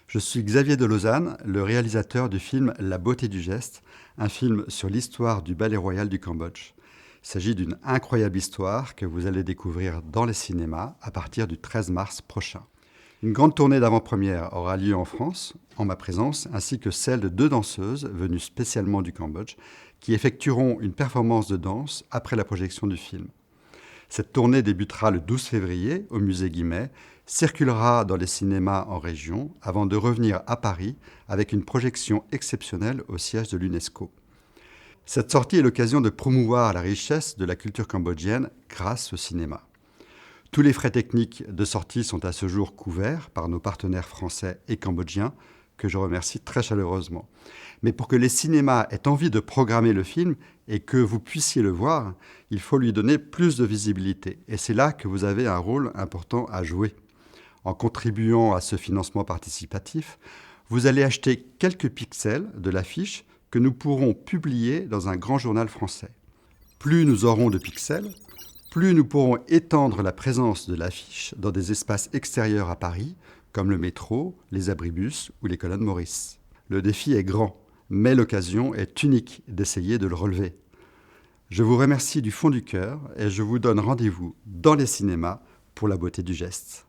Je suis Xavier de Lausanne, le réalisateur du film La beauté du geste, un film sur l'histoire du Ballet Royal du Cambodge. Il s'agit d'une incroyable histoire que vous allez découvrir dans les cinémas à partir du 13 mars prochain. Une grande tournée d'avant-première aura lieu en France, en ma présence, ainsi que celle de 2 danseuses venues spécialement du Cambodge, qui effectueront une performance de danse après la projection du film. Cette tournée débutera le 12 février au musée Guimet, circulera dans les cinémas en région avant de revenir à Paris avec une projection exceptionnelle au siège de l'UNESCO. Cette sortie est l'occasion de promouvoir la richesse de la culture cambodgienne grâce au cinéma. Tous les frais techniques de sortie sont à ce jour couverts par nos partenaires français et cambodgiens, que je remercie très chaleureusement. Mais pour que les cinémas aient envie de programmer le film et que vous puissiez le voir, il faut lui donner plus de visibilité. Et c'est là que vous avez un rôle important à jouer. En contribuant à ce financement participatif, vous allez acheter quelques pixels de l'affiche que nous pourrons publier dans un grand journal français. Plus nous aurons de pixels, plus nous pourrons étendre la présence de l'affiche dans des espaces extérieurs à Paris, comme le métro, les abribus ou les colonnes Maurice. Le défi est grand, mais l'occasion est unique d'essayer de le relever. Je vous remercie du fond du cœur et je vous donne rendez-vous dans les cinémas pour la beauté du geste.